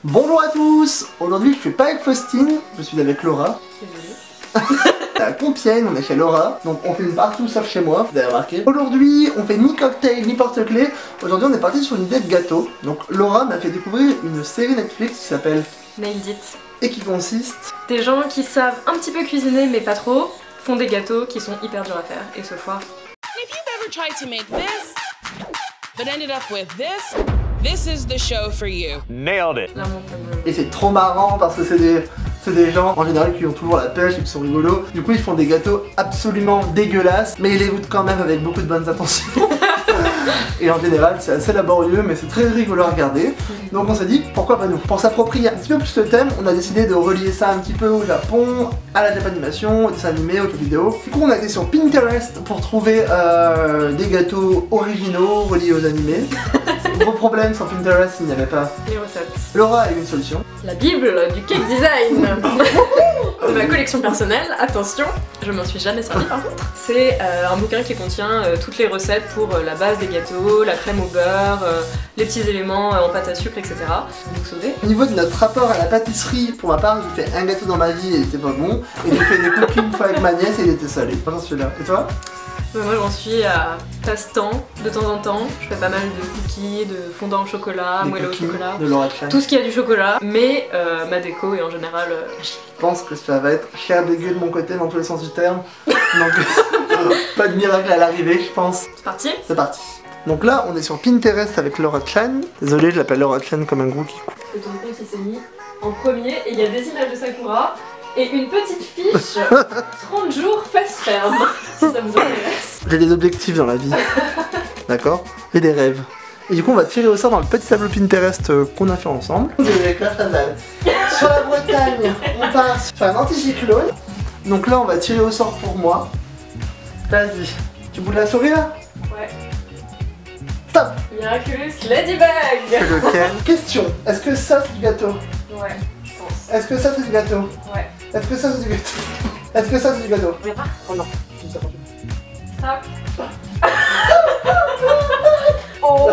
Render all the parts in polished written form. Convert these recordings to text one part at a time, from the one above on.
Bonjour à tous. Aujourd'hui je suis pas avec Faustine, je suis avec Laura. Désolée. À Compiègne, on est chez Laura, donc on filme partout sauf chez moi, vous avez remarqué. Aujourd'hui on fait ni cocktail ni porte-clés, aujourd'hui on est parti sur une idée de gâteau. Donc Laura m'a fait découvrir une série Netflix qui s'appelle Nailed It. et qui consiste... Des gens qui savent un petit peu cuisiner mais pas trop, font des gâteaux qui sont hyper durs à faire et ce soir. If you've ever tried to make this, but ended up with this is the show for you. Nailed it. Clairement, comme Et c'est trop marrant parce que c'est des gens en général qui ont toujours la pêche et qui sont rigolos. Du coup ils font des gâteaux absolument dégueulasses, mais ils les goûtent quand même avec beaucoup de bonnes intentions. Et en général c'est assez laborieux mais c'est très rigolo à regarder. Donc on s'est dit pourquoi pas nous. Pour s'approprier un petit peu plus le thème, on a décidé de relier ça un petit peu au Japon, à la Japanimation, au dessin animé, aux jeux vidéo. Du coup on a été sur Pinterest pour trouver des gâteaux originaux reliés aux animés. Gros problème sur Pinterest, il n'y avait pas. les recettes. Laura a eu une solution. La bible du cake design de ma collection personnelle, attention, je m'en suis jamais servi par contre. C'est un bouquin qui contient toutes les recettes pour la base des gâteaux, la crème au beurre, les petits éléments en pâte à sucre, etc. Vous vous sauvez. Au niveau de notre rapport à la pâtisserie, pour ma part, j'ai fait un gâteau dans ma vie et il était pas bon. Et j'ai fait des cookies une fois avec ma nièce et il était salé. J'en suis là. Et toi? Moi j'en suis à passe-temps, de temps en temps. Je fais pas mal de cookies, de fondant au chocolat, Des moelleux au cookies chocolat. de Laura Chan. Tout ce qui a du chocolat, mais ma déco est en général Je pense que ça va être cher dégueu de mon côté dans tous les sens du terme. Donc pas de miracle à l'arrivée, je pense. c'est parti. C'est parti. Donc là, on est sur Pinterest avec Laura Chan. Désolé, je l'appelle Laura Chan comme un gros qui coupe. Le ton compte il s'est mis en premier et il y a des images de Sakura et une petite fiche 30 jours face ferme, si ça vous intéresse. J'ai des objectifs dans la vie. D'accord? Et des rêves. Et du coup, on va tirer au sort dans le petit tableau Pinterest qu'on a fait ensemble. Avec la Chazal. Sur la Bretagne, on part sur un anticyclone. Donc là, on va tirer au sort pour moi. Vas-y. Tu bouges la souris là? Ouais. Stop! Miraculous Ladybug. C'est lequel? Question. Est-ce que ça c'est du gâteau? Ouais, je pense. Est-ce que ça c'est du gâteau? Ouais. Est-ce que ça c'est du gâteau? Est-ce que ça c'est du gâteau? On pas. Oh non. Je ne sais pas. Stop. Oh.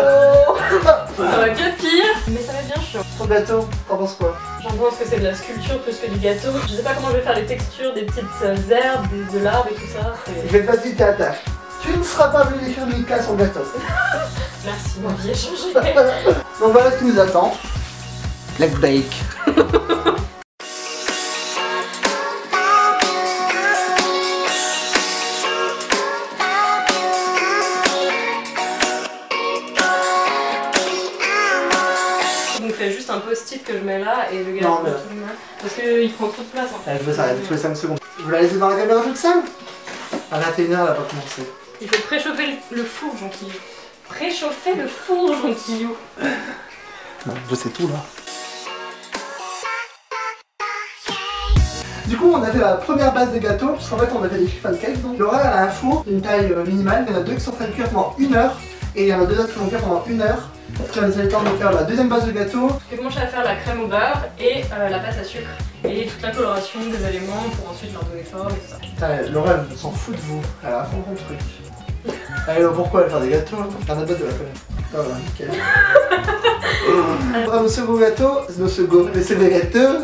Ça va bien pire, mais ça va bien chaud. Ton gâteau, t'en penses quoi? J'en pense que c'est de la sculpture plus que du gâteau. Je sais pas comment je vais faire les textures des petites herbes, de l'arbre et tout ça. Je vais te faciliter la tâche. Tu ne seras pas venu écrire Mika sur le gâteau. Merci, ma vie a changé. Donc voilà ce qui nous attend. Let's bake. Donc fais juste un post-it que je mets là et le gars Non, mais- parce qu'il prend trop de place en fait. Je veux s'arrêter tous les 5 secondes. Vous la laissez dans la caméra toute seule? À 21h, elle a pas commencé. Il faut préchauffer le four, Jonquillou. Préchauffer le four, Jonquillou. Non, je sais tout là. Du coup, on a fait la première base des gâteaux, puisqu'en fait, on a fait des chiffon cakes. Donc, Laura, elle a un four d'une taille minimale. Il y en a deux qui sont en train de cuire pendant 1 heure, et il y en a deux autres qui vont cuire pendant 1 heure. Tu vas laisser le temps de faire la deuxième base de gâteau. Je vais commencer à faire la crème au beurre et la pâte à sucre. Et toute la coloration des éléments pour ensuite leur donner forme et tout ça. Putain, Laura, elle s'en fout de vous. Elle a à fond le truc. Alors pourquoi elle faire des gâteaux? T'en as pas de la connaître. Voilà, nickel. Nos second gâteaux, nos second, les second gâteaux.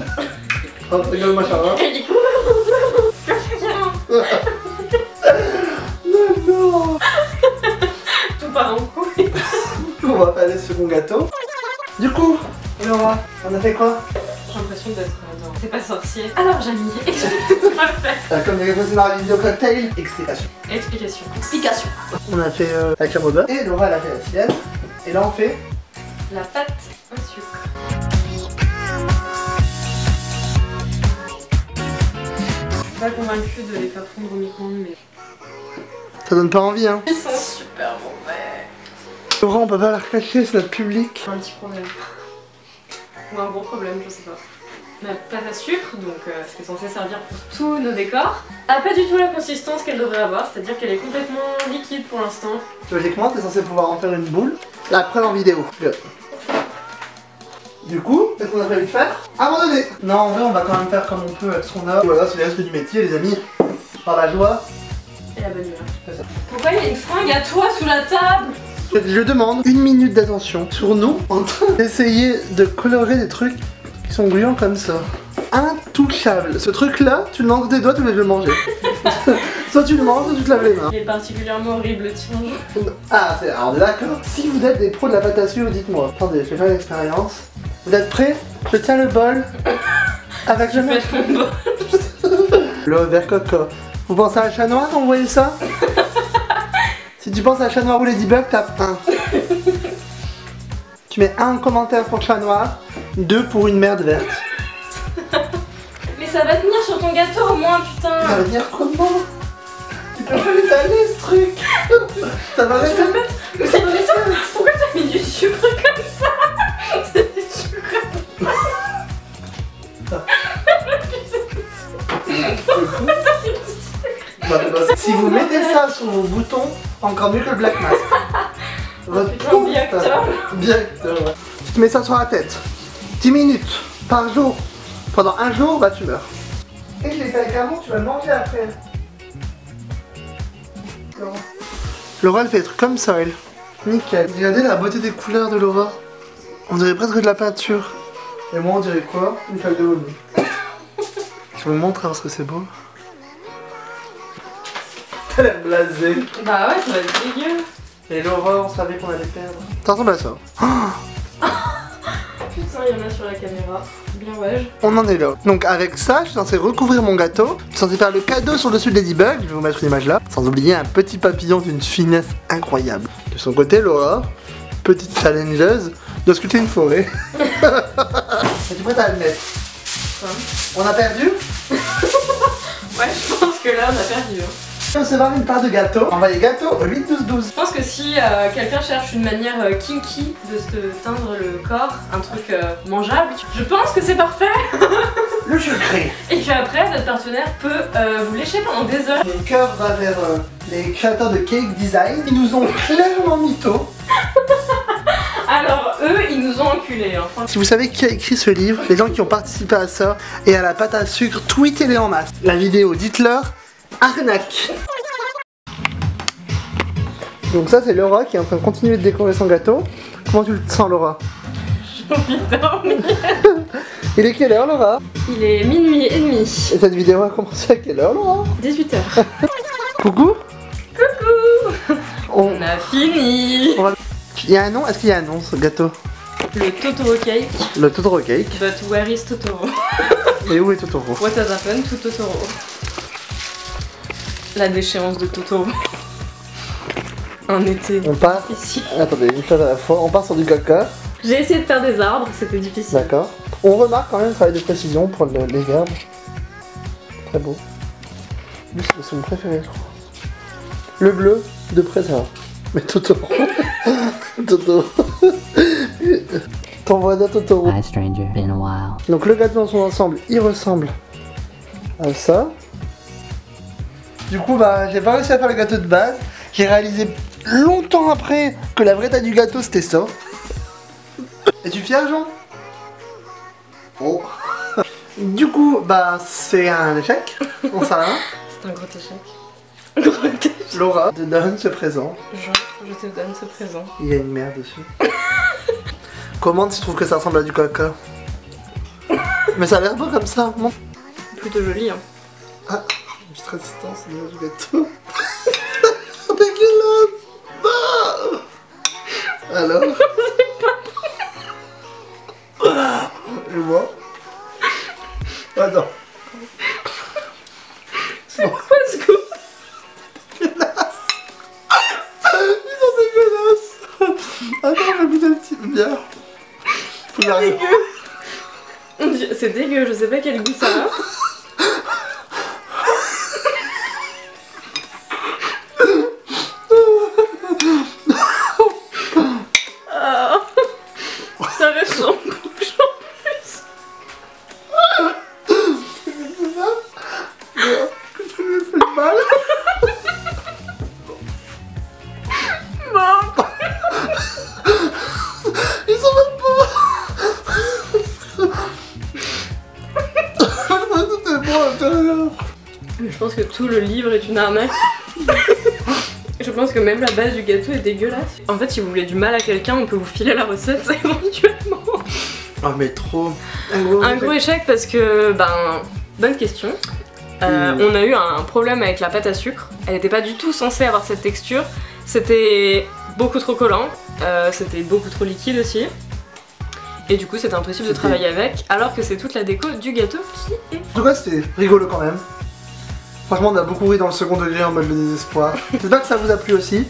Oh, rigole, machin. Et du coup, Non. tout part en couille. On va faire les second gâteaux. Du coup, Laura, on a fait quoi? J'ai l'impression d'être dans C'est pas sorcier. Alors Jamie, explique ce qu'on va faire. Comme il est posé dans la vidéo cocktail, explication. Explication. Explication. On a fait la crème au beurre. Et Laura, elle a fait la sienne. Et là, on fait... La pâte à sucre. Je suis pas convaincue de les faire fondre au micro-ondes, mais Ça donne pas envie, hein. ils sont super mauvais. Laura, on peut pas la recacher, c'est notre public. Un petit problème. Ou un gros problème, je sais pas. La pâte à sucre, donc ce qui est censé servir pour tous nos décors, a pas du tout la consistance qu'elle devrait avoir, c'est-à-dire qu'elle est complètement liquide pour l'instant. Logiquement, t'es censé pouvoir en faire une boule. La preuve en vidéo. Du coup, qu'est-ce qu'on a prévu de faire? Abandonner. Non, en vrai, on va quand même faire comme on peut avec ce qu'on a. Voilà, c'est les restes du métier, les amis. Par la joie. Et la bonne humeur. C'est ça. Pourquoi il y a une fringue à toi sous la table? Je demande 1 minute d'attention sur nous en train d'essayer de colorer des trucs qui sont gluants comme ça. Intouchable. Ce truc-là, tu le manges des doigts, tu veux le manger. Soit tu le manges, soit tu te laves les mains. Il est particulièrement horrible, tiens. Ah, alors d'accord. Si vous êtes des pros de la pâte à sucre, dites-moi. Attendez, je vais faire l'expérience. Vous êtes prêts? Je tiens le bol avec le mec. Le vert coco. Vous pensez à un chat noir quand vous voyez ça? Si tu penses à un chat noir ou Ladybug, tape 1. Tu mets 1 commentaire pour chat noir, 2 pour une merde verte. Mais ça va tenir sur ton gâteau au moins, putain. Ça va venir comment? Tu peux pas l'étaler ce truc. Ça va rester. Mais pourquoi t'as mis du sucre comme ça? C'est du sucre. Si vous mettez ça sur vos boutons, encore mieux que le Black Mask. Votre putain, biacteur. Biacteur, ouais. Tu te mets ça sur la tête. 10 minutes par jour. Pendant 1 jour, bah tu meurs. Et je l'ai fait avec amour, tu vas le manger après. Laura, elle fait des trucs comme ça, elle. Nickel. Regardez la beauté des couleurs de Laura. On dirait presque de la peinture. Et moi, on dirait quoi? Une feuille de vomi. Je vous montre parce que c'est beau. T'as l'air blasé. Bah ouais, ça va être dégueu. Et Laura, on savait qu'on allait perdre. Ça ressemble à ça. Putain, il y en a sur la caméra. Bien ouais. On en est là. Donc avec ça, je suis censé recouvrir mon gâteau. Je suis censé faire le cadeau sur le dessus de Ladybug. Je vais vous mettre une image là. Sans oublier un petit papillon d'une finesse incroyable. De son côté, Laura, petite challengeuse, doit sculpter une forêt. Es-tu prête à le mettre? On a perdu? Ouais, je pense que là, on a perdu. Recevoir une part de gâteau. Envoyez gâteau au 8 12 12. Je pense que si quelqu'un cherche une manière kinky de se teindre le corps, un truc mangeable, je pense que c'est parfait. Le secret. Et qu'après, notre partenaire peut vous lécher pendant des heures. Le cœur va vers les créateurs de Cake Design. Ils nous ont clairement mytho. Alors eux, ils nous ont enculés. Hein. Si vous savez qui a écrit ce livre, les gens qui ont participé à ça et à la pâte à sucre, tweetez-les en masse. La vidéo, dites-leur. Arnaque. Donc ça c'est Laura qui est en train de continuer de décorer son gâteau. Comment tu le sens, Laura? J'ai envie de dormir. Il est quelle heure, Laura? Il est minuit et demi. Et cette vidéo a commencé à quelle heure, Laura? 18h. Coucou. Coucou. On a fini. Il y a un nom? Est-ce qu'il y a un nom, ce gâteau? Le Totoro Cake. Le Totoro Cake. But where is Totoro? Et où est Totoro? What has happened to Totoro? La déchéance de Totoro. Un été. On part. Ici. Attendez, une chose à la fois. On part sur du caca. J'ai essayé de faire des arbres, c'était difficile. D'accord. On remarque quand même le travail de précision pour les verbes. Très beau. Lui, c'est mon préféré, je crois. Le bleu, de près ça va. Mais Totoro. Totoro. Ton voisin Totoro. Hi stranger, been a while. Donc le gâteau dans son ensemble, il ressemble à ça. Du coup, bah, j'ai pas réussi à faire le gâteau de base. J'ai réalisé longtemps après que la vraie taille du gâteau c'était ça. Es-tu fier, Jean? Oh. Du coup, bah, c'est un échec. On s'en va. C'est un gros échec. Gros échec. Laura te donne ce présent. Je te donne ce présent. Il y a une merde dessus. Comment tu trouves que ça ressemble à du caca? Mais ça a l'air beau comme ça. Bon. Plutôt joli, hein. Ah, une petite résistance au niveau du gâteau. Dégueulasse. Ah. Alors. Et moi? Attends. C'est quoi ce goût? Dégueulasse. Ils sont dégueulasses. Attends, je vais goûter un petit peu bien. Faut y arriver. C'est dégueu, je sais pas quel goût ça a. Ça ressemble beaucoup en plus. Tu me fais mal. Bon. Ils sont même pas. Tout est bon à l'intérieur. Je pense que tout le livre est une arnaque. Je pense que même la base du gâteau est dégueulasse. En fait, si vous voulez du mal à quelqu'un, on peut vous filer la recette éventuellement. Oh mais trop. Un gros échec parce que, bonne question. On a eu un problème avec la pâte à sucre. Elle n'était pas du tout censée avoir cette texture. C'était beaucoup trop collant. C'était beaucoup trop liquide aussi. Et du coup, c'était impossible de travailler avec. Alors que c'est toute la déco du gâteau qui est. En tout cas, c'était rigolo quand même. Franchement, on a beaucoup ri dans le second degré en mode le désespoir. J'espère que ça vous a plu aussi.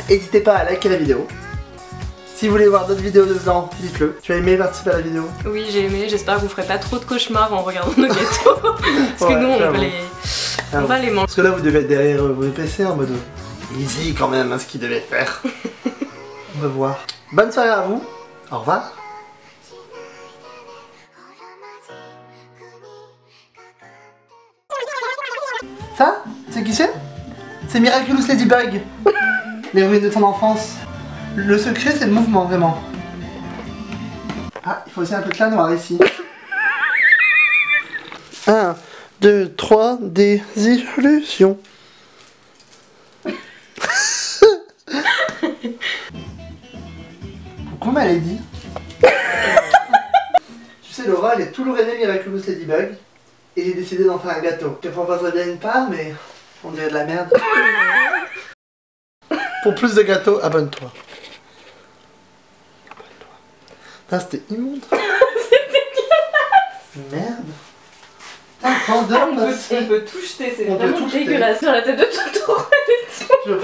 N'hésitez pas à liker la vidéo. Si vous voulez voir d'autres vidéos de Zan, dites-le. Tu as aimé participer à la vidéo? Oui, j'ai aimé. J'espère que vous ferez pas trop de cauchemars en regardant nos gâteaux. Parce que nous, on va les manger. Parce que là, vous devez être derrière vos PC en mode easy quand même, hein, ce qu'il devait faire. On va voir. Bonne soirée à vous. Au revoir. Ça? C'est qui c'est? C'est Miraculous Ladybug. L'héroïne de ton enfance. Le secret, c'est le mouvement, vraiment. Ah, il faut aussi un peu de chat noir ici. 1, 2, 3, des illusions. Coucou ma lady. Tu sais, Laura, elle est toujours aimée Miraculous Ladybug. Et j'ai décidé d'en faire un gâteau. Je proposerais bien une part, mais on dirait de la merde. Pour plus de gâteaux, abonne-toi. Putain, c'était immonde. C'était Merde. Putain, prends deux, on peut tout jeter, c'est On peut vraiment tout jeter. dégueulasse. Sur la tête de Toto. Je prends